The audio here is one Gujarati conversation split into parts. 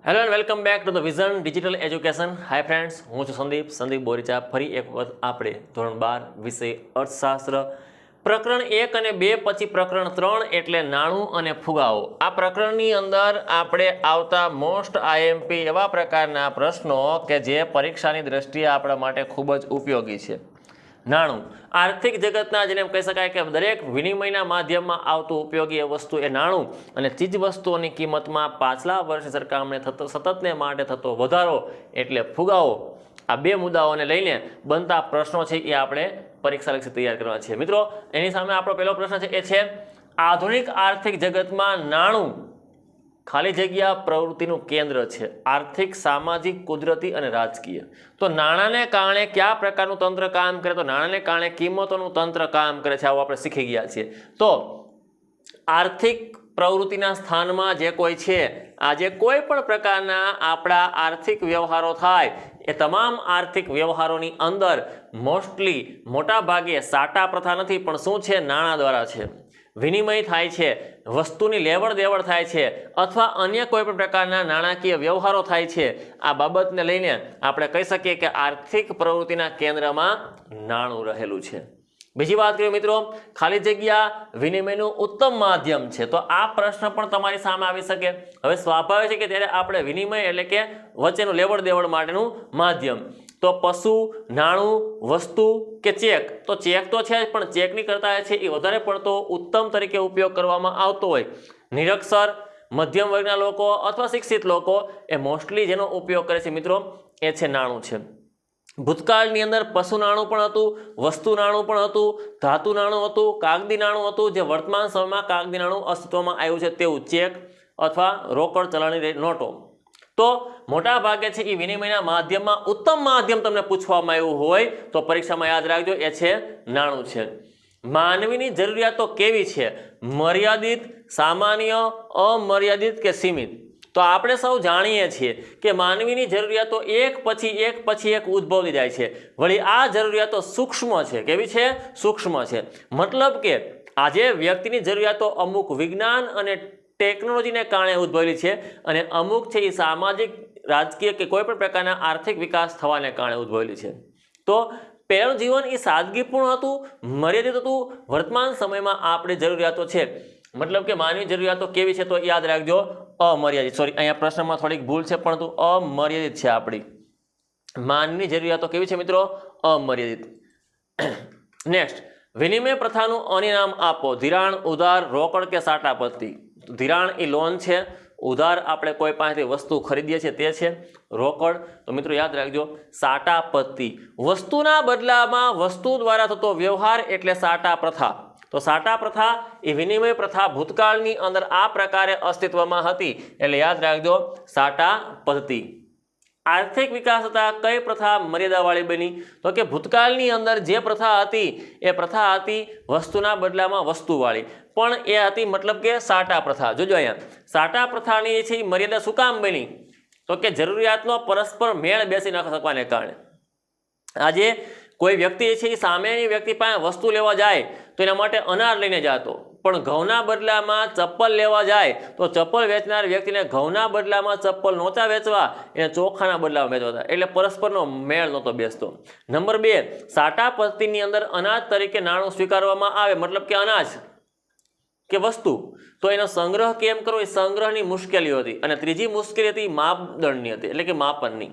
Hello and welcome back to the vision digital education. Hi friends, હું છું સંદીપ બોરીચા. ફરી એક વખત આપણે ધોરણ 12 વિષય અર્થશાસ્ત્ર પ્રકરણ 1 અને 2 પછી પ્રકરણ 3 એટલે નાણું અને ફુગાવો. આ પ્રકરણની અંદર આપણે આવતા મોસ્ટ આઈએમપી એવા પ્રકારના પ્રશ્નો કે જે પરીક્ષાની દ્રષ્ટિએ આપણા માટે ખૂબ જ ઉપયોગી છે. નાણું આર્થિક જગતના જેને એમ કહી શકાય કે દરેક વિનિમયના માધ્યમમાં આવતું ઉપયોગી એ વસ્તુ એ નાણું અને ચીજ વસ્તુઓની કિંમતમાં પાછલા વર્ષની સરખામણીએ સતતને માટે થતો વધારો એટલે ફુગાવો. આ બે મુદ્દાઓને લઈને બનતા પ્રશ્નો છે એ આપણે પરીક્ષાલક્ષી તૈયાર કરવા છે. મિત્રો, એની સામે આપણો પહેલો પ્રશ્ન છે એ છે આધુનિક આર્થિક જગતમાં નાણું ખાલી જગ્યા પ્રવૃત્તિનું કેન્દ્ર છે. આર્થિક, સામાજિક, કુદરતી અને રાજકીય. તો નાણાંને કારણે કયા પ્રકારનું તંત્ર કામ કરે? તો નાણાંને કારણે કિંમતોનું તંત્ર કામ કરે છે. આવું આપણે શીખી ગયા છીએ. તો આર્થિક પ્રવૃત્તિના સ્થાનમાં જે કોઈ છે, આજે કોઈ પણ પ્રકારના આપણા આર્થિક વ્યવહારો થાય એ તમામ આર્થિક વ્યવહારોની અંદર મોસ્ટલી મોટા ભાગે સાટા પ્રથા નથી, પણ શું છે? નાણાં દ્વારા છે. વિનિમય થાય છે, વસ્તુની લેવડ દેવડ થાય છે, અથવા અન્ય કોઈ પણ પ્રકારના નાણાકીય વ્યવહારો થાય છે. આ બાબતને લઈને આપણે કહી શકીએ કે આર્થિક પ્રવૃત્તિના કેન્દ્રમાં નાણું રહેલું છે. બીજી વાત કરીએ મિત્રો, ખાલી જગ્યા વિનિમયનું ઉત્તમ માધ્યમ છે. તો આ પ્રશ્ન પણ તમારી સામે આવી શકે. હવે સ્વાભાવિક છે કે ત્યારે આપણે વિનિમય એટલે કે વચ્ચેનું લેવડ દેવડ માટેનું માધ્યમ. તો પશુ, નાણું, વસ્તુ કે ચેક? તો ચેક તો છે જ, પણ ચેકની કરતાં છે એ વધારે પડતો ઉત્તમ તરીકે ઉપયોગ કરવામાં આવતો હોય. નિરક્ષર, મધ્યમ વર્ગના લોકો અથવા શિક્ષિત લોકો એ મોસ્ટલી જેનો ઉપયોગ કરે છે મિત્રો એ છે નાણું છે. ભૂતકાળની અંદર પશુ નાણું પણ હતું, વસ્તુ નાણું પણ હતું, ધાતુ નાણું હતું, કાગદી નાણું હતું. જે વર્તમાન સમયમાં કાગદી નાણું અસ્તિત્વમાં આવ્યું છે તેવું ચેક અથવા રોકડ ચલણી નોટો. તો મોટા ભાગે છે એ વિનિમયના માધ્યમમાં ઉત્તમ માધ્યમ તમને પૂછવામાં આવ્યું હોય તો પરીક્ષામાં યાદ રાખજો એ છે નાણું છે. માનવીની જરૂરિયાતો કેવી છે? મર્યાદિત, સામાન્ય, અમર્યાદિત કે સીમિત? તો આપણે સૌ જાણીએ છીએ કે માનવીની જરૂરિયાતો એક પછી એક ઉદ્ભવતી જાય છે. વળી આ જરૂરિયાતો સૂક્ષ્મ છે. કેવી છે? સૂક્ષ્મ છે. મતલબ કે આજે વ્યક્તિની જરૂરિયાતો અમુક વિજ્ઞાન અને ટેકનોલોજીને કારણે ઉદ્ભવેલી છે અને અમુક છે એ સામાજિક, રાજકીય કે કોઈ પણ પ્રકારના આર્થિક વિકાસ થવાને કારણે ઉદ્ભવેલી છે. તો પહેલું જીવન એ સાદગીપૂર્ણ હતું, મર્યાદિત હતું. વર્તમાન સમયમાં આપણી જરૂરિયાતો છે, મતલબ કે માનવી જરૂરિયાતો કેવી છે? તો યાદ રાખજો અમર્યાદિત. સોરી, અહીંયા પ્રશ્નમાં થોડીક ભૂલ છે, પરંતુ અમર્યાદિત છે. આપણી માનવી જરૂરિયાતો કેવી છે મિત્રો? અમર્યાદિત. નેક્સ્ટ, વિનિમય પ્રથાનું અન્ય નામ આપો. ધિરાણ, ઉધાર, રોકડ કે સાટા પદ્ધતિ? ધિરાણ એ લોન છે, ઉધાર આપણે કોઈ પાસેથી વસ્તુ ખરીદીએ છીએ તે છે, રોકડ તો મિત્રો યાદ રાખજો સાટા પદ્ધતિ. વસ્તુના બદલામાં વસ્તુ દ્વારા થતો વ્યવહાર એટલે સાટા પ્રથા. તો સાટા પ્રથા એ વિનિમય પ્રથા ભૂતકાળની અંદર આ પ્રકારે અસ્તિત્વમાં હતી, એટલે યાદ રાખજો સાટા પદ્ધતિ. આર્થિક વિકાસ થતા કઈ પ્રથા મર્યાદાવાળી બની? તો કે ભૂતકાળની અંદર જે પ્રથા હતી એ પ્રથા હતી વસ્તુના બદલામાં વસ્તુવાળી, પણ એ હતી મતલબ કે સાટા પ્રથા. જોજો અહીંયા સાટા પ્રથાની છે એ મર્યાદા શું કામ બની? તો કે જરૂરિયાતનો પરસ્પર મેળ બેસી ન શકવાને કારણે. આજે કોઈ વ્યક્તિ છે એ સામેની વ્યક્તિ પાસે વસ્તુ લેવા જાય તો એના માટે અનાર લઈને જતો, પણ ઘઉંના બદલામાં ચપ્પલ લેવા જાય તો ચપ્પલ વેચનાર વ્યક્તિને ઘઉંના બદલામાં ચપ્પલ નહોતા વેચવા, એને ચોખાના બદલામાં વેચવા. એટલે પરસ્પરનો મેળ નહોતો બેસતો. નંબર 2, સાટા પદ્ધતિની અંદર અનાજ તરીકે નાણું સ્વીકારવામાં આવે, મતલબ કે અનાજ કે વસ્તુ, તો એનો સંગ્રહ કેમ કરવો એ સંગ્રહની મુશ્કેલીઓ હતી. અને ત્રીજી મુશ્કેલી હતી માપદંડની હતી, એટલે કે માપનની,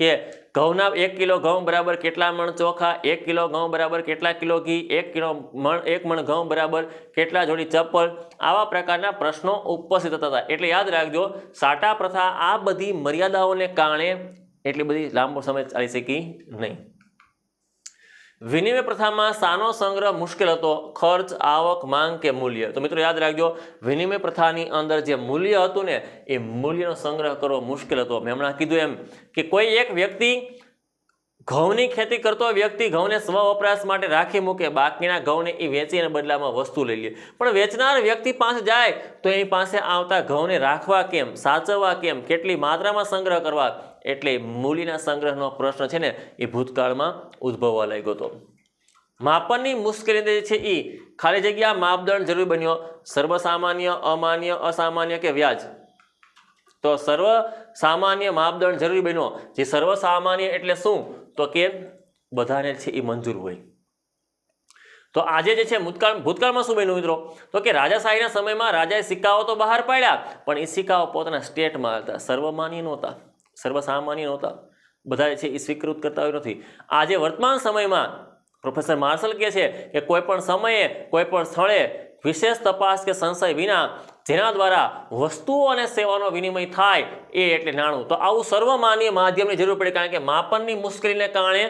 કે ઘઉંના 1 કિલો ઘઉં બરાબર કેટલા મણ ચોખા, 1 કિલો ઘઉં બરાબર કેટલા કિલો ઘી, 1 મણ ઘઉં બરાબર કેટલા જોડી ચપ્પલ. આવા પ્રકારના પ્રશ્નો ઉપસ્થિત હતા. એટલે યાદ રાખજો સાટા પ્રથા આ બધી મર્યાદાઓને કારણે એટલી બધી લાંબો સમય ચાલી શકી નહીં. વિનિમય પ્રથામાં શાનો સંગ્રહ મુશ્કેલ હતો? ખર્ચ, આવક, માંગ કે મૂલ્ય? તો મિત્રો યાદ રાખજો વિનિમય પ્રથાની અંદર જે મૂલ્ય હતું ને એ મૂલ્યનો સંગ્રહ કરવો મુશ્કેલ હતો. મેં હમણાં કીધું એમ કે કોઈ એક વ્યક્તિ ઘઉંની ખેતી કરતો વ્યક્તિ ઘઉંને સ્વ વપરાશ માટે રાખી મૂકે, બાકીના ઘઉંને એ વેચી અને બદલામાં વસ્તુ લઈ લે. પણ વેચનાર વ્યક્તિ પાસે જાય તો એની પાસે આવતા ઘઉંને રાખવા કેમ, સાચવવા કેમ, કેટલી માત્રામાં સંગ્રહ કરવા? એટલે મૂલ્યના સંગ્રહનો પ્રશ્ન છે ને એ ભૂતકાળમાં ઉદ્ભવવા લાગ્યો હતો. માપનની મુશ્કેલી છે એ ખાલી જગ્યા માપદંડ જરૂરી બન્યો. સર્વસામાન્ય, અમાન્ય, અસામાન્ય કે વ્યાજ? તો સર્વ સામાન્ય માપદંડ જરૂરી બન્યો. જે સર્વ સામાન્ય એટલે શું? તો કે બધાને છે એ મંજૂર હોય. તો આજે જે છે ભૂતકાળમાં શું બન્યું મિત્રો? તો કે રાજાશાહીના સમયમાં રાજાએ સિક્કાઓ તો બહાર પાડ્યા, પણ એ સિક્કાઓ પોતાના સ્ટેટમાં હતા, સર્વમાન્ય નહોતા, સર્વસામાન્ય નહોતા. બધા છે એ સ્વીકૃત કરતા હોય નથી. આજે વર્તમાન સમયમાં પ્રોફેસર માર્શલ કહે છે કે કોઈ પણ સમયે કોઈ પણ સ્થળે વિશેષ તપાસ કે સંશય વિના જેના દ્વારા વસ્તુઓ અને સેવાનો વિનિમય થાય એ એટલે નાણું. તો આવું સર્વમાન્ય માધ્યમની જરૂર પડે, કારણ કે માપનની મુશ્કેલીને કારણે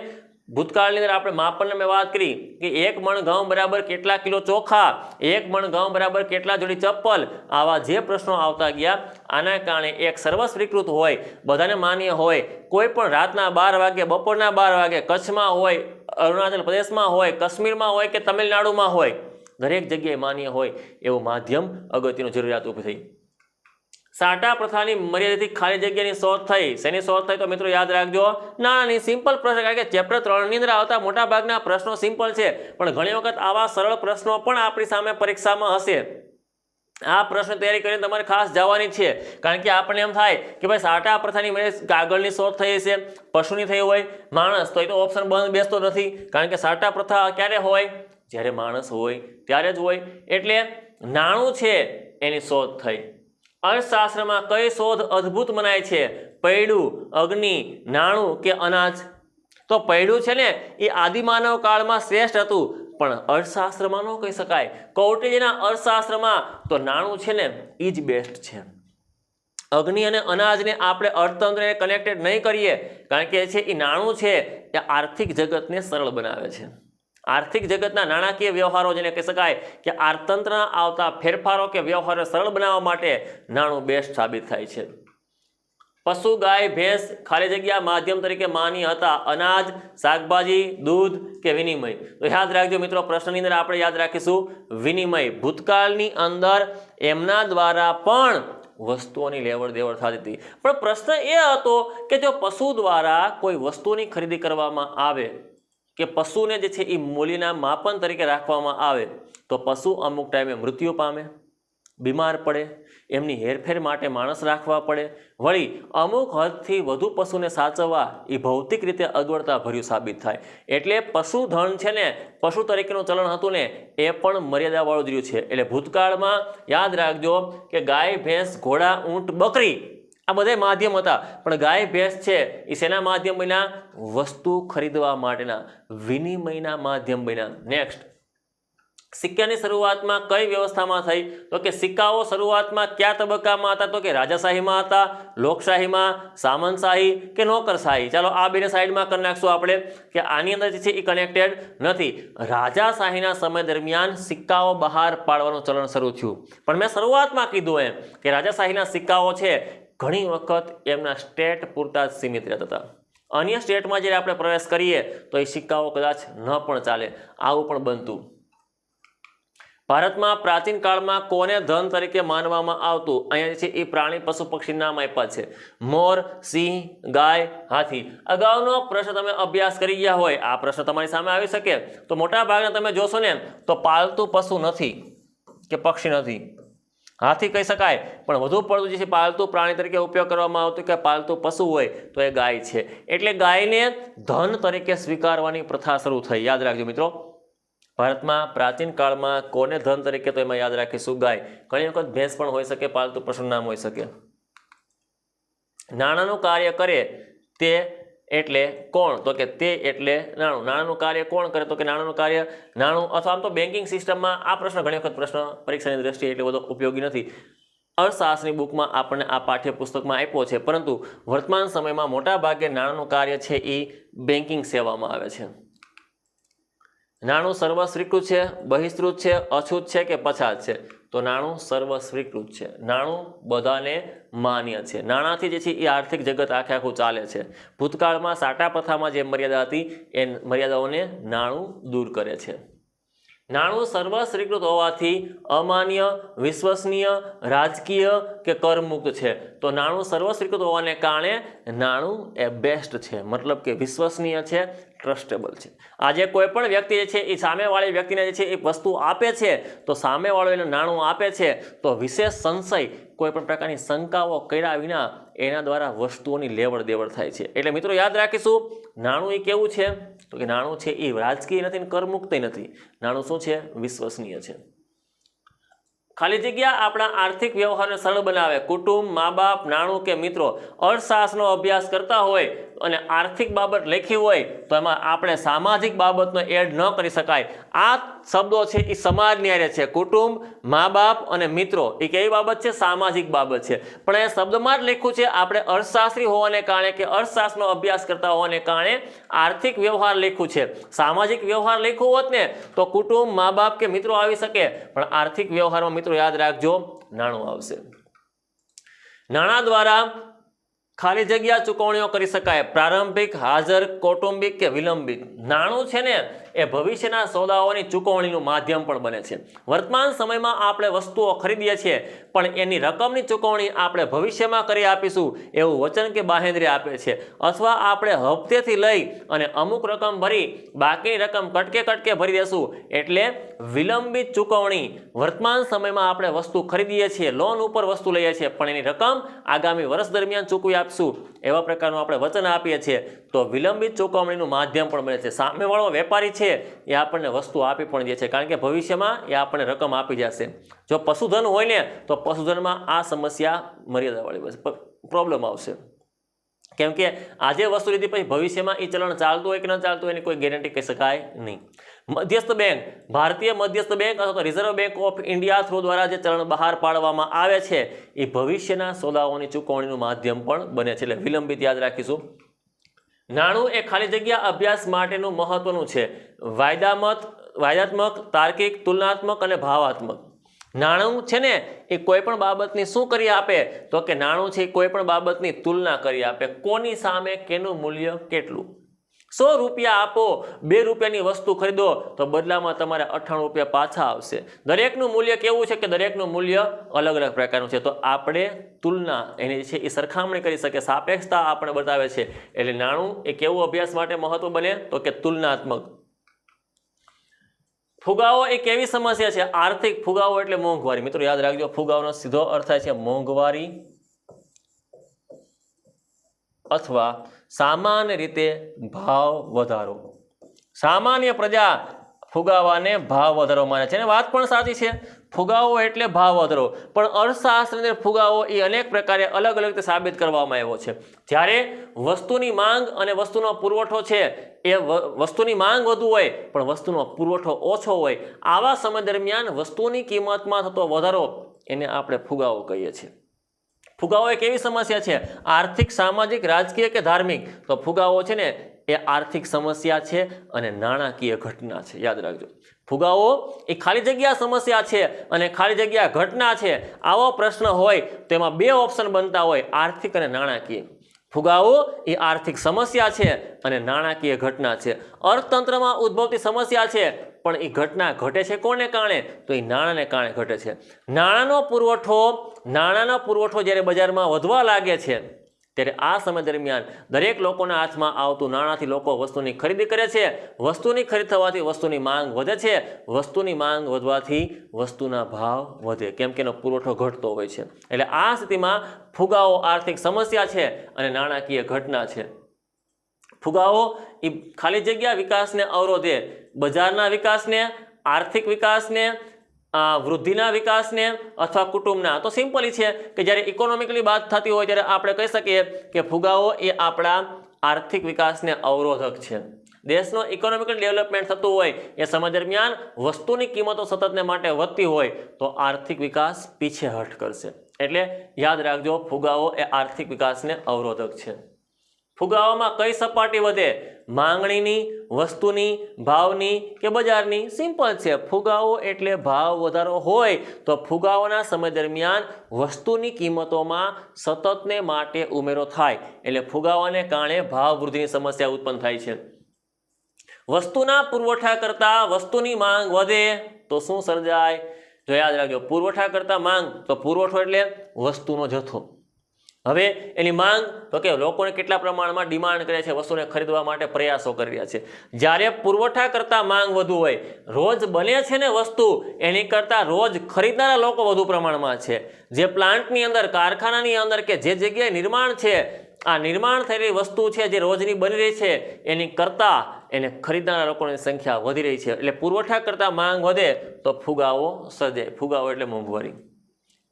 ભૂતકાળની અંદર આપણે માપનને મેં વાત કરી કે 1 મણ ઘઉં બરાબર કેટલા કિલો ચોખા, 1 મણ ઘઉં બરાબર કેટલા જોડી ચપ્પલ, આવા જે પ્રશ્નો આવતા ગયા આના કારણે એક સર્વ સ્વીકૃત હોય, બધાને માન્ય હોય, કોઈ પણ રાતના 12 વાગે, બપોરના 12 વાગે, કચ્છમાં હોય, અરુણાચલ પ્રદેશમાં હોય, કાશ્મીરમાં હોય કે તમિલનાડુમાં હોય, દરેક જગ્યાએ માન્ય હોય એવું માધ્યમ અગત્યની જરૂરિયાત ઊભી થઈ. સાટા પ્રથાની મર્યાદિત ખાલી જગ્યાની શોધ થઈ. શેની શોધ થઈ? તો મિત્રો યાદ રાખજો, નાણાંની. સિમ્પલ પ્રશ્ન, કારણ કે ચેપ્ટર 3 ની અંદર આવતા મોટા ભાગના પ્રશ્નો સિમ્પલ છે, પણ ઘણી વખત આવા સરળ પ્રશ્નો પણ આપણી સામે પરીક્ષામાં હશે. આ પ્રશ્ન તૈયારી કરીને તમારે ખાસ જવાની છે, કારણ કે આપણને એમ થાય કે ભાઈ સાટા પ્રથાની કાગળની શોધ થઈ છે, પશુની થઈ હોય, માણસ, તો એ તો ઓપ્શન બંધ બેસતો નથી, કારણ કે સાટા પ્રથા ક્યારે હોય? જ્યારે માણસ હોય ત્યારે જ હોય. એટલે નાણું છે એની શોધ થઈ. અર્થશાસ્ત્રમાં કઈ શોધ અદ્ભુત મનાય છે? પૈડું, અગ્નિ, નાણું કે અનાજ? તો પૈડું છે ને એ આદિમાનવ કાળમાં શ્રેષ્ઠ હતું, પણ અર્થશાસ્ત્રમાં ન કહી શકાય. કૌટિલ્યના અર્થશાસ્ત્રમાં તો નાણું છે ને એ જ બેસ્ટ છે. અગ્નિ અને અનાજને આપણે અર્થતંત્રને કનેક્ટેડ નહીં કરીએ, કારણ કે છે એ નાણું છે એ આર્થિક જગતને સરળ બનાવે છે. આર્થિક જગતના નાણાકીય વ્યવહારો, જેને કહી શકાય કે અર્થતંત્રના આવતા ફેરફારો કે વ્યવહારો સરળ બનાવવા માટે નાણું બેસ્ટ સાબિત થાય છે. પશુ, ગાય, ભેંસ ખાલી જગ્યા માધ્યમ તરીકે માન્ય હતા. અનાજ, શાકભાજી, દૂધ કે વિનિમય? તો યાદ રાખજો મિત્રો, પ્રશ્નની અંદર આપણે યાદ રાખીશું વિનિમય. ભૂતકાળની અંદર એમના દ્વારા પણ વસ્તુઓની લેવડ દેવડ થતી હતી, પણ પ્રશ્ન એ હતો કે જો પશુ દ્વારા કોઈ વસ્તુની ખરીદી કરવામાં આવે કે પશુને જે છે એ મૂલ્યના માપન તરીકે રાખવામાં આવે, તો પશુ અમુક ટાઈમે મૃત્યુ પામે, બીમાર પડે, એમની હેરફેર માટે માણસ રાખવા પડે, વળી અમુક હદથી વધુ પશુને સાચવવા એ ભૌતિક રીતે અગવડતા ભર્યું સાબિત થાય. એટલે પશુધન છે ને, પશુ તરીકેનું ચલણ હતું ને, એ પણ મર્યાદાવાળું જ રહ્યું છે. એટલે ભૂતકાળમાં યાદ રાખજો કે ગાય, ભેંસ, ઘોડા, ઊંટ, બકરી આ બધા માધ્યમ હતા, પણ ગાય, ભેંસ છે એ શેના માધ્યમ બન્યા? વસ્તુ ખરીદવા માટેના, વિનિમયના માધ્યમ બન્યા. નેક્સ્ટ, સિક્કાની શરૂઆતમાં કઈ વ્યવસ્થામાં થઈ? તો કે સિક્કાઓ શરૂઆતમાં કયા તબક્કામાં હતા? તો કે રાજાશાહીમાં હતા, લોકશાહીમાં, સામંતશાહી કે નોકરશાહી? ચાલો આ બેને સાઈડમાં કરી નાખશું આપણે, કે આની અંદર જે છે એ કનેક્ટેડ નથી. રાજાશાહીના સમય દરમિયાન સિક્કાઓ બહાર પાડવાનું ચલણ શરૂ થયું, પણ મેં શરૂઆતમાં કીધું એમ કે રાજાશાહીના સિક્કાઓ છે ઘણી વખત એમના સ્ટેટ પૂરતા જ સીમિત રહેતા હતા. અન્ય સ્ટેટમાં જ્યારે આપણે પ્રવેશ કરીએ તો એ સિક્કાઓ કદાચ ન પણ ચાલે, આવું પણ બનતું. ભારતમાં પ્રાચીન કાળમાં કોને ધન તરીકે માનવામાં આવતું? અહીંયા છે એ પ્રાણી, પશુ, પક્ષી નામ આપ્યા છે: મોર, સિંહ, ગાય, હાથી. અગાઉનો પ્રશ્ન તમે અભ્યાસ કરી ગયા હોય, આ પ્રશ્ન તમારી સામે આવી શકે. તો મોટા ભાગના તમે જોશો ને તો પાલતુ પશુ નથી કે પક્ષી નથી. હાથી કહી શકાય, પણ વધુ પડતું જે છે પાલતુ પ્રાણી તરીકે ઉપયોગ કરવામાં આવતું કે પાલતુ પશુ હોય તો એ ગાય છે. એટલે ગાયને ધન તરીકે સ્વીકારવાની પ્રથા શરૂ થઈ. યાદ રાખજો મિત્રો, ભારતમાં પ્રાચીન કાળમાં કોને ધન તરીકે? તો એમાં યાદ રાખીશું ગાય. ઘણી વખત ભેંસ પણ હોઈ શકે, પાલતુ પશુનું નામ હોઈ શકે. નાણાંનું કાર્ય કરે તે એટલે કોણ? તો કે તે એટલે નાણું. નાણાંનું કાર્ય કોણ કરે? તો કે નાણાંનું કાર્ય નાણું. અથવા આમ તો બેન્કિંગ સિસ્ટમમાં આ પ્રશ્ન ઘણી વખત પ્રશ્ન પરીક્ષાની દ્રષ્ટિએ એટલે બધો ઉપયોગી નથી. અર્થશાસ્ત્રની બુકમાં આપણને આ પાઠ્યપુસ્તકમાં આપ્યો છે, પરંતુ વર્તમાન સમયમાં મોટા ભાગે નાણાંનું કાર્ય છે એ બેન્કિંગ સેવામાં આવે છે. નાણું સર્વ સ્વીકૃત છે, બહિષ્કૃત છે, અછૂત છે કે પછાત છે? તો નાણું સર્વ સ્વીકૃત છે. નાણું બધાને માન્ય છે. નાણાંથી જે છે એ આર્થિક જગત આખે આખું ચાલે છે. ભૂતકાળમાં સાટા પ્રથામાં જે મર્યાદા હતી એ મર્યાદાઓને નાણું દૂર કરે છે. નાણું સર્વ સ્વીકૃત હોવાથી અમાન્ય, વિશ્વસનીય, રાજકીય કે કરમુક્ત છે? તો નાણું સર્વ સ્વીકૃત હોવાને કારણે નાણું એ બેસ્ટ છે, મતલબ કે વિશ્વસનીય છે, ટ્રસ્ટેબલ છે. આજે કોઈ પણ વ્યક્તિ જે છે એ સામેવાળી વ્યક્તિને જે છે એ વસ્તુ આપે છે તો સામેવાળો એને નાણું આપે છે તો વિશેષ સંશય કોઈ પણ પ્રકારની શંકાઓ કર્યા વિના એના દ્વારા વસ્તુઓની લેવડ દેવડ થાય છે. એટલે મિત્રો યાદ રાખીશું, નાણું એ કેવું છે તો કે નાણું છે એ રાજકીય નથી ને કરમુક્ત નથી. નાણું શું છે? વિશ્વસનીય છે. ખાલી જગ્યા આપણા આર્થિક વ્યવહારને સરળ બનાવે. કુટુંબ, મા બાપ, નાણું કે મિત્રો અર્થશાસ્ત્રનો અભ્યાસ કરતા હોય અને આર્થિક બાબત લખી હોય તો એમાં આપણે સામાજિક બાબતનો એડ ન કરી શકાય. આ શબ્દો છે એ સમાજની હારે છે. કુટુંબ, મા બાપ અને મિત્રો એ કેવી બાબત છે? સામાજિક બાબત છે. પણ એ શબ્દમાં જ લખ્યું છે. આપણે અર્થશાસ્ત્રી હોવાને કારણે કે અર્થશાસ્ત્રનો અભ્યાસ કરતા હોવાને કારણે આર્થિક વ્યવહાર લખ્યું છે. સામાજિક વ્યવહાર લખ્યું હોત ને તો કુટુંબ, મા બાપ કે મિત્રો આવી શકે, પણ આર્થિક વ્યવહારમાં મિત્રો યાદ રાખજો નાણું આવશે. નાણાં દ્વારા ખાલી જગ્યા ચૂકવણીઓ કરી શકાય. પ્રારંભિક, હાજર, કૌટુંબિક કે વિલંબિત. નાણું છે ને એ ભવિષ્યના સોદાઓની ચૂકવણીનું માધ્યમ પણ બને છે. વર્તમાન સમયમાં આપણે વસ્તુઓ ખરીદીએ છીએ પણ એની રકમની ચૂકવણી આપણે ભવિષ્યમાં કરી આપીશું એવું વચન કે બાંહેધરી આપે છે. અથવા આપણે હપ્તેથી લઈ અને અમુક રકમ ભરી બાકીની રકમ કટકે કટકે ભરી દેશું એટલે વિલંબિત ચૂકવણી. વર્તમાન સમયમાં આપણે વસ્તુ ખરીદીએ છીએ, લોન ઉપર વસ્તુ લઈએ છીએ પણ એની રકમ આગામી વર્ષ દરમિયાન ચૂકવી આપશું એવા પ્રકારનું આપણે વચન આપીએ છીએ તો વિલંબિત ચૂકવણીનું માધ્યમ પણ બને છે. સામેવાળો વેપારી છે એ આપણને વસ્તુ આપી પણ દે છે કારણ કે ભવિષ્યમાં એ આપણને રકમ આપી જશે. જો પશુધન હોય ને તો પશુધનમાં આ સમસ્યા મર્યાદાવાળી પ્રોબ્લેમ આવશે. કેમ કે આજે વસ્તુ લીધી પછી ભવિષ્યમાં એ ચલણ ચાલતું હોય કે ન ચાલતું હોય એની કોઈ ગેરંટી કહી શકાય નહીં. મધ્યસ્થ બેંક, ભારતીય મધ્યસ્થ બેંક અથવા તો reserve bank of India through દ્વારા જે ચલણ બહાર પાડવામાં આવે છે એ ભવિષ્યના સોદાઓની ચૂકવણીનું માધ્યમ પણ બને છે. એટલે વિલંબિત યાદ રાખીશું. નાણું એ ખાલી જગ્યા અભ્યાસ માટેનું મહત્વનું છે. વાયદાત્મક, તાર્કિક, તુલનાત્મક અને ભાવાત્મક. નાણું છે ને એ કોઈ પણ બાબતની શું કરી આપે તો કે નાણું છે એ કોઈ પણ બાબતની તુલના કરી આપે. કોની સામે કેનું મૂલ્ય કેટલું. 100 રૂપિયા આપો, 2 રૂપિયાની વસ્તુ ખરીદો તો બદલામાં તમારે 98 રૂપિયા પાછા આવશે. દરેકનું મૂલ્ય કેવું છે કે દરેકનું મૂલ્ય અલગ અલગ પ્રકારનું છે. તો આપણે તુલના એની છે એ સરખામણી કરી શકે, સાપેક્ષતા આપણે બતાવે છે. એટલે નાણું એ કેવું અભ્યાસ માટે મહત્વ બને તો કે તુલનાત્મક. ફુગાવો એ કેવી સમસ્યા છે? આર્થિક. ફુગાવો એટલે મોંઘવારી. મિત્રો યાદ રાખજો, ફુગાવાનો સીધો અર્થ થાય છે મોંઘવારી અથવા સામાન્ય રીતે ભાવ વધારો. સામાન્ય પ્રજા ફુગાવાને ભાવ વધારો માને છે અને વાત પણ સાચી છે. ફુગાવો એટલે ભાવ વધારો, પણ અર્થશાસ્ત્રની ફુગાવો એ અનેક પ્રકારે અલગ અલગ રીતે સાબિત કરવામાં આવ્યો છે. જ્યારે વસ્તુની માંગ અને વસ્તુનો પુરવઠો છે એ વસ્તુની માંગ વધુ હોય પણ વસ્તુનો પુરવઠો ઓછો હોય, આવા સમય દરમિયાન વસ્તુની કિંમતમાં થતો વધારો એને આપણે ફુગાવો કહીએ છીએ. ફુગાવો એક એવી સમસ્યા છે, આર્થિક, સામાજિક, રાજકીય કે ધાર્મિક. તો ફુગાવો છે ને એ આર્થિક સમસ્યા છે અને નાણાકીય ઘટના છે. યાદ રાખજો, ફુગાવો એ ખાલી જગ્યા સમસ્યા છે અને ખાલી જગ્યા ઘટના છે. આવો પ્રશ્ન હોય તો એમાં 2 ઓપ્શન બનતા હોય, આર્થિક અને નાણાકીય. ફુગાવો એ આર્થિક સમસ્યા છે અને નાણાકીય ઘટના છે. અર્થતંત્રમાં ઉદ્ભવતી સમસ્યા છે પણ એ ઘટના ઘટે છે કોને કારણે તો એ નાણાંને કારણે ઘટે છે. નાણાંનો પુરવઠો જ્યારે બજારમાં વધવા લાગે છે ત્યારે આ સમય દરમિયાન દરેક લોકોના હાથમાં આવતું નાણાંથી લોકો વસ્તુની ખરીદી કરે છે. વસ્તુની ખરીદ થવાથી વસ્તુની માંગ વધે છે. વસ્તુની માંગ વધવાથી વસ્તુના ભાવ વધે કેમ કે એનો પુરવઠો ઘટતો હોય છે. એટલે આ સ્થિતિમાં ફુગાવો આર્થિક સમસ્યા છે અને નાણાકીય ઘટના છે. ફુગાવો એ ખાલી જગ્યા વિકાસને અવરોધે, બજારના વિકાસને, આર્થિક વિકાસને, વૃદ્ધિના વિકાસને અથવા કુટુંબના. તો સિમ્પલી છે કે જ્યારે ઇકોનોમિકલી વાત થતી હોય ત્યારે આપણે કહી શકીએ કે ફુગાવો એ આપણા આર્થિક વિકાસને અવરોધક છે. દેશનો ઇકોનોમિકલ ડેવલપમેન્ટ થતું હોય એ સમય દરમિયાન વસ્તુની કિંમતો સતતને માટે વધતી હોય તો આર્થિક વિકાસ પીછેહઠ કરશે. એટલે યાદ રાખજો, ફુગાવો એ આર્થિક વિકાસને અવરોધક છે. ફુગાવામાં કઈ સપાટી વધે? માંગણીની, વસ્તુની, ભાવની કે બજારની? સિમ્પલ છે, ફુગાવો એટલે ભાવ વધારો હોય તો ફુગાવાના સમય દરમિયાન વસ્તુની કિંમતોમાં સતતને માટે ઉમેરો થાય એટલે ફુગાવાને કારણે ભાવ વૃદ્ધિની સમસ્યા ઉત્પન્ન થાય છે. વસ્તુના પુરવઠા કરતાં વસ્તુની માંગ વધે તો શું સર્જાય? જો યાદ રાખજો, પુરવઠા કરતાં માંગ, તો પુરવઠો એટલે વસ્તુનો જથ્થો. હવે એની માંગ તો કે લોકોને કેટલા પ્રમાણમાં ડિમાન્ડ કરે છે, વસ્તુને ખરીદવા માટે પ્રયાસો કરી રહ્યા છે. જ્યારે પુરવઠા કરતાં માંગ વધુ હોય, રોજ બને છે ને વસ્તુ એની કરતાં રોજ ખરીદનારા લોકો વધુ પ્રમાણમાં છે. જે પ્લાન્ટની અંદર, કારખાનાની અંદર કે જે જગ્યાએ નિર્માણ છે, આ નિર્માણ થયેલી વસ્તુ છે જે રોજની બની રહી છે એની કરતાં એને ખરીદનારા લોકોની સંખ્યા વધી રહી છે. એટલે પુરવઠા કરતાં માંગ વધે તો ફુગાવો સર્જાય. ફુગાવો એટલે મોંઘવારી.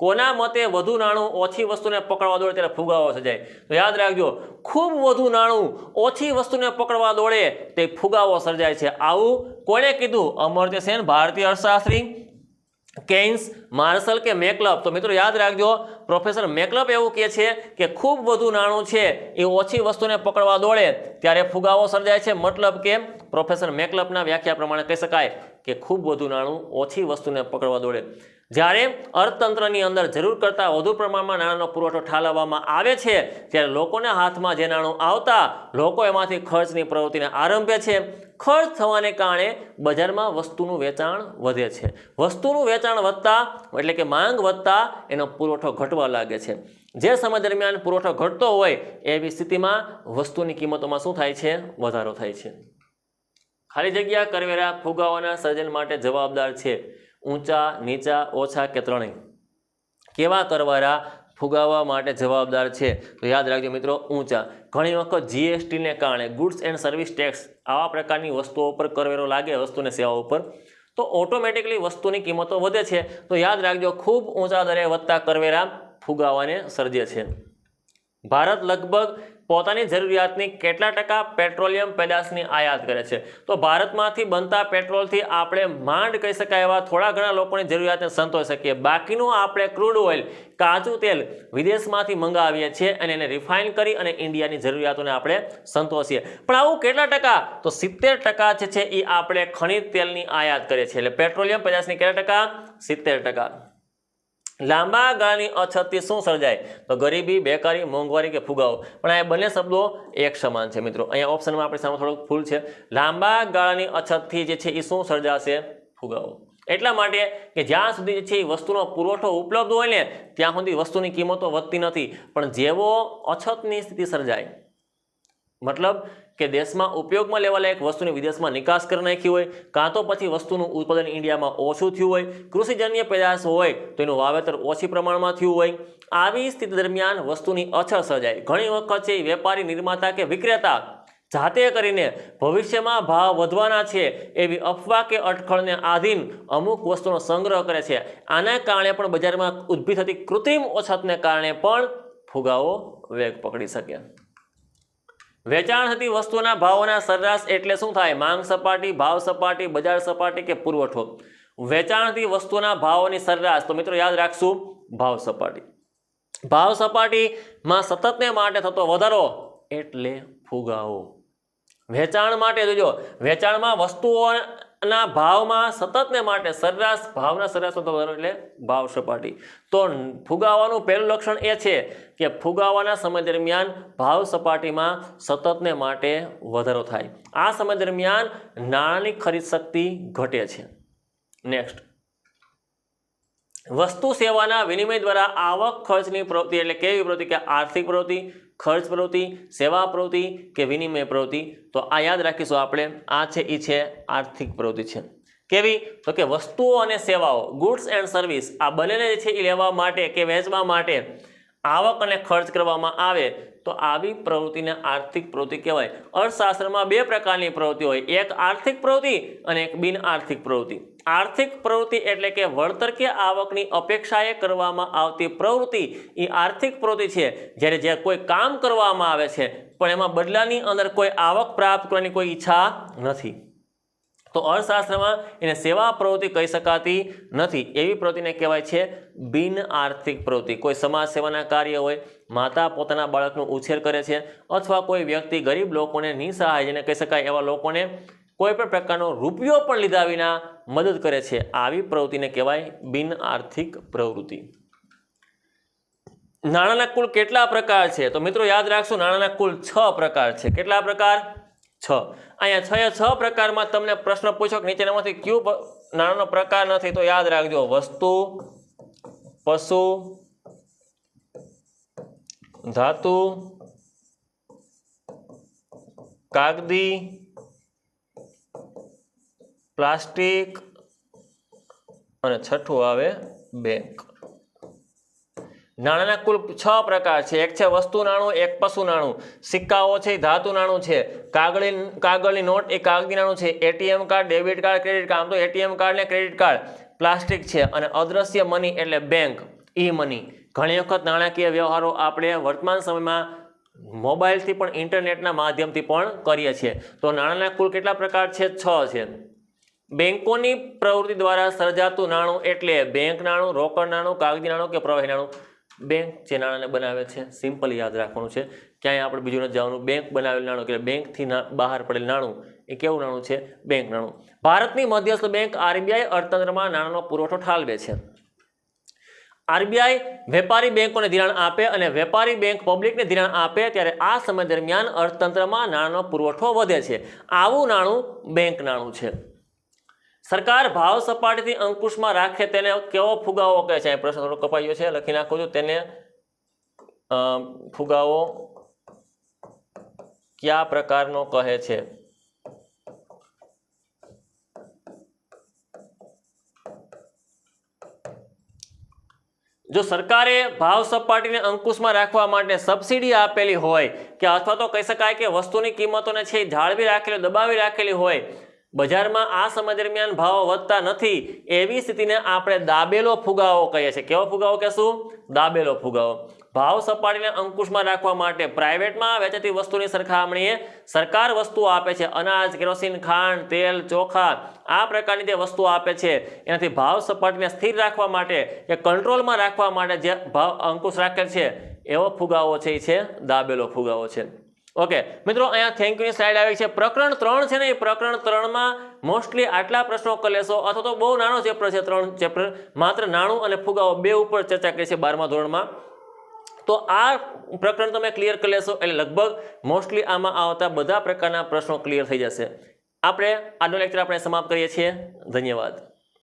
કોના મતે વધુ નાણું ઓછી વસ્તુને પકડવા દોડે ત્યારે ફુગાવો સર્જાય? તો યાદ રાખજો, ખૂબ વધુ નાણું ઓછી વસ્તુને પકડવા દોડે તે ફુગાવો સર્જાય છે. આવું કોણે કીધું? અમર્ત્ય સેન, ભારતીય અર્થશાસ્ત્રી, કેન્સ, માર્શલ કે મેકલપ? તો મિત્રો યાદ રાખજો, પ્રોફેસર મેકલપ એવું કહે છે કે ખૂબ વધુ નાણું છે એ ઓછી વસ્તુને પકડવા દોડે ત્યારે ફુગાવો સર્જાય છે. મતલબ કે પ્રોફેસર મેકલપના વ્યાખ્યા પ્રમાણે કહી શકાય કે ખૂબ વધુ નાણું ઓછી વસ્તુને પકડવા દોડે. જ્યારે અર્થતંત્રની અંદર જરૂર કરતાં વધુ પ્રમાણમાં નાણાંનો પુરવઠો ઠાલવવામાં આવે છે ત્યારે લોકોના હાથમાં જે નાણું આવતા લોકો એમાંથી ખર્ચની પ્રવૃત્તિને આરંભે છે. ખર્ચ થવાને કારણે બજારમાં વસ્તુનું વેચાણ વધે છે. વસ્તુનું વેચાણ વધતા એટલે કે માંગ વધતા એનો પુરવઠો ઘટવા લાગે છે. જે સમય દરમિયાન પુરવઠો ઘટતો હોય એવી સ્થિતિમાં વસ્તુની કિંમતોમાં શું થાય છે? વધારો થાય છે. ખાલી જગ્યા કરવેરા ફુગાવાના સર્જન માટે જવાબદાર છે. ઊંચા, નીચા, ઓછા કે ત્રણેય? કેવા કરવેરા ફુગાવા માટે જવાબદાર છે? તો યાદ રાખજો મિત્રો, ઊંચા. ઘણી વખત જીએસટીને કારણે, ગુડ્સ એન્ડ સર્વિસ ટેક્સ, આવા પ્રકારની વસ્તુઓ પર કરવેરો લાગે, વસ્તુને સેવાઓ પર, તો ઓટોમેટિકલી વસ્તુની કિંમતો વધે છે. તો યાદ રાખજો, ખૂબ ઊંચા દરે વધતા કરવેરા ફુગાવાને સર્જે છે. ભારત લગભગ પોતાની જરૂરિયાતની કેટલા ટકા પેટ્રોલિયમ પેદાશની આયાત કરે છે? તો ભારતમાંથી બનતા પેટ્રોલથી આપણે માંડ કહી શકાય એવા થોડા ઘણા લોકોની જરૂરિયાતને સંતોષી શકીએ. બાકીનું આપણે ક્રૂડ ઓઇલ, કાચું તેલ વિદેશમાંથી મંગાવીએ છીએ અને એને રિફાઇન કરી અને ઇન્ડિયાની જરૂરિયાતોને આપણે સંતોષીએ. પણ આવું કેટલા ટકા? તો 70% જે છે એ આપણે ખનિજ તેલની આયાત કરીએ છીએ. એટલે પેટ્રોલિયમ પેદાશની કેટલા ટકા? 70%. લાંબા ગાળાની અછતથી શું સર્જાય? તો ગરીબી, બેકારી, મોંઘવારી કે ફુગાવો? પણ આ બંને શબ્દો એક સમાન છે મિત્રો. અહીંયા ઓપ્શનમાં આપણી સામે થોડુંક ભૂલ છે. લાંબા ગાળાની અછતથી જે છે એ શું સર્જાશે? ફુગાવો. એટલા માટે કે જ્યાં સુધી જે છે એ વસ્તુનો પુરવઠો ઉપલબ્ધ હોય ને ત્યાં સુધી વસ્તુની કિંમતો વધતી નથી. પણ જેવો અછતની સ્થિતિ સર્જાય, મતલબ કે દેશમાં ઉપયોગમાં લેવાલા એક વસ્તુની વિદેશમાં નિકાસ કરી નાખી હોય, કાં તો પછી વસ્તુનું ઉત્પાદન ઇન્ડિયામાં ઓછું થયું હોય, કૃષિજન્ય પેદાશ હોય તો એનું વાવેતર ઓછી પ્રમાણમાં થયું હોય, આવી સ્થિતિ દરમિયાન વસ્તુની અછત સર્જાય. ઘણી વખત છે વેપારી, નિર્માતા કે વિક્રેતા જાતે કરીને ભવિષ્યમાં ભાવ વધવાના છે એવી અફવા કે અટકળને આધીન અમુક વસ્તુનો સંગ્રહ કરે છે. આના કારણે પણ બજારમાં ઊભી થતી કૃત્રિમ અછતને કારણે પણ ફુગાવો વેગ પકડી શકે. વેચાણ થતી વસ્તુના ભાવોના સરેરાશ એટલે શું થાય? માંગ સપાટી, ભાવ સપાટી, બજાર સપાટી કે પુરવઠો? વેચાણ થતી વસ્તુના ભાવોની સરેરાશ, તો મિત્રો યાદ રાખશું, ભાવ સપાટી. ભાવ સપાટીમાં સતતને માટે થતો વધારો એટલે ફુગાવો. વેચાણ માટે જોજો, વેચાણમાં વસ્તુઓના ભાવમાં સતતને માટે સરેરાશ, ભાવના સરેરાશનો વધારો એટલે ભાવ સપાટી. તો ફુગાવાનું પહેલું લક્ષણ એ છે કે ફુગાવાના સમય દરમિયાન ભાવ સપાટીમાં સતતને માટે વધારો થાય. આ સમય દરમિયાન નાણાંની ખરીદ શક્તિ ઘટે છે. નેક્સ્ટ, વસ્તુ સેવાના વિનિમય દ્વારા આવક ખર્ચની પ્રવૃત્તિ એટલે કેવી પ્રવૃત્તિ? કે આર્થિક પ્રવૃત્તિ, ખર્ચ પ્રવૃત્તિ, સેવા પ્રવૃત્તિ કે વિનિમય પ્રવૃત્તિ? તો આ યાદ રાખીશું આપણે. આ છે એ છે આર્થિક પ્રવૃત્તિ છે. કેવી? તો કે વસ્તુઓ અને સેવાઓ, ગુડ્સ એન્ડ સર્વિસ, આ બંનેને જે છે એ લેવા માટે કે વેચવા માટે આવક અને ખર્ચ કરવામાં આવે તો આવી પ્રવૃત્તિને આર્થિક પ્રવૃત્તિ કહેવાય. અર્થશાસ્ત્રમાં બે પ્રકારની પ્રવૃત્તિ હોય, એક આર્થિક પ્રવૃત્તિ અને એક બિન આર્થિક પ્રવૃત્તિ. આર્થિક પ્રવૃત્તિ એટલે કે વળતર કે આવકની અપેક્ષાએ કરવામાં આવતી પ્રવૃત્તિ એ આર્થિક પ્રવૃત્તિ છે. જ્યારે જે કોઈ કામ કરવામાં આવે છે પણ એમાં બદલાની અંદર કોઈ આવક પ્રાપ્ત કરવાની કોઈ ઈચ્છા નથી, તો અર્થશાસ્ત્રમાં એને સેવા પ્રવૃત્તિ કહી શકાતી નથી. એવી પ્રવૃત્તિને કહેવાય છે બિન આર્થિક પ્રવૃત્તિ. કોઈ સમાજ સેવાના કાર્ય હોય, માતા પોતાના બાળકનો ઉછેર કરે છે, અથવા કોઈ વ્યક્તિ ગરીબ લોકોને, નિસહાય જેને કહી શકાય એવા લોકોને કોઈ પણ પ્રકારનો રૂપિયો પણ લીધા વિના મદદ કરે છે, આવી પ્રવૃત્તિને કહેવાય બિન આર્થિક પ્રવૃત્તિ. નાણાંના કુલ કેટલા પ્રકાર છે? તો મિત્રો યાદ રાખશું, નાણાંના કુલ 6 પ્રકાર છે. કેટલા પ્રકાર? 6. અહીંયા 6 પ્રકારમાં તમને પ્રશ્ન પૂછો કે નીચેનામાંથી કયો નાણાંનો પ્રકાર નથી, તો યાદ રાખજો, વસ્તુ, પશુ, ધાતુ, કાગદી, પ્લાસ્ટિક અને છઠ્ઠું આવે બેંક. નાણાંના કુલ 6 પ્રકાર છે. એક છે વસ્તુ નાણું, એક પશુ નાણું, સિક્કાઓ છે એ ધાતુ નાણું છે, કાગળની નોટ એ કાગળી નાણું છે, ATM card, debit card, credit card. આમ તો એટીએમ કાર્ડ ને ક્રેડિટ કાર્ડ પ્લાસ્ટિક છે અને અદ્રશ્ય મની એટલે બેંક, ઈ મની. ઘણી વખત નાણાકીય વ્યવહારો આપણે વર્તમાન સમયમાં મોબાઈલથી પણ ઇન્ટરનેટના માધ્યમથી પણ કરીએ છીએ. તો નાણાંના કુલ કેટલા પ્રકાર છે? 6 છે. બેંકોની પ્રવૃત્તિ દ્વારા સર્જાતું નાણું એટલે બેંક નાણું, રોકડ નાણું, કાગળી નાણું કે પ્રવાહી નાણું. બેંક જે નાણાંને બનાવે છે, સિમ્પલ યાદ રાખવાનું છે, ક્યાંય આપણે બીજું નથી જવાનું. બેંક બનાવેલ નાણું એટલે બેંકથી બહાર પડેલ નાણું એ કેવું નાણું છે? બેંક નાણું. ભારતની મધ્યસ્થ બેંક આરબીઆઈ અર્થતંત્રમાં નાણાંનો પુરવઠો ઠાલવે છે. આરબીઆઈ વેપારી બેંકોને ધિરાણ આપે અને વેપારી બેંક પબ્લિકને ધિરાણ આપે ત્યારે આ સમય દરમિયાન અર્થતંત્રમાં નાણાંનો પુરવઠો વધે છે. આવું નાણું બેંક નાણું છે. સરકાર ભાવ સપાટીથી અંકુશમાં રાખે તેને કેવો ફુગાવો કહે છે? પ્રશ્ન થોડો કપાયો છે, લખી નાખો છો. તેને ફુગાવો કયા પ્રકારનો કહે છે? જો સરકારે ભાવ સપાટીને અંકુશમાં રાખવા માટે સબસિડી આપેલી હોય કે અથવા તો કહી શકાય કે વસ્તુની કિંમતોને છે જાળવી રાખેલી, દબાવી રાખેલી હોય, બજારમાં આ સમય દરમિયાન ભાવ વધતા નથી, એવી સ્થિતિને આપણે દાબેલો ફુગાવો કહીએ છીએ. કેવો ફુગાવો કહેશું? દાબેલો ફુગાવો. ભાવ સપાટીને અંકુશમાં રાખવા માટે પ્રાઇવેટમાં વેચાતી વસ્તુની સરખામણીએ સરકાર વસ્તુઓ આપે છે. અનાજ, કેરોસીન, ખાંડ, તેલ, ચોખા, આ પ્રકારની જે વસ્તુઓ આપે છે એનાથી ભાવ સપાટીને સ્થિર રાખવા માટે કે કંટ્રોલમાં રાખવા માટે જે ભાવ અંકુશ રાખેલ છે એવો ફુગાવો છે એ છે દાબેલો ફુગાવો છે. ઓકે મિત્રો, અહીંયા થેન્ક યુની સ્લાઇડ આવી છે. પ્રકરણ 3 છે ને, એ પ્રકરણ 3માં મોસ્ટલી આટલા પ્રશ્નો કરી લેશો અથવા તો બહુ નાનો ચેપ્ટર છે. 3 ચેપ્ટર માત્ર નાણું અને ફુગાવો 2 ઉપર ચર્ચા કરી છે 12મા ધોરણમાં. તો આ પ્રકરણ તમે ક્લિયર કરી લેશો એટલે લગભગ મોસ્ટલી આમાં આવતા બધા પ્રકારના પ્રશ્નો ક્લિયર થઈ જશે. આપણે આજનો લેક્ચર આપણે સમાપ્ત કરીએ છીએ. ધન્યવાદ.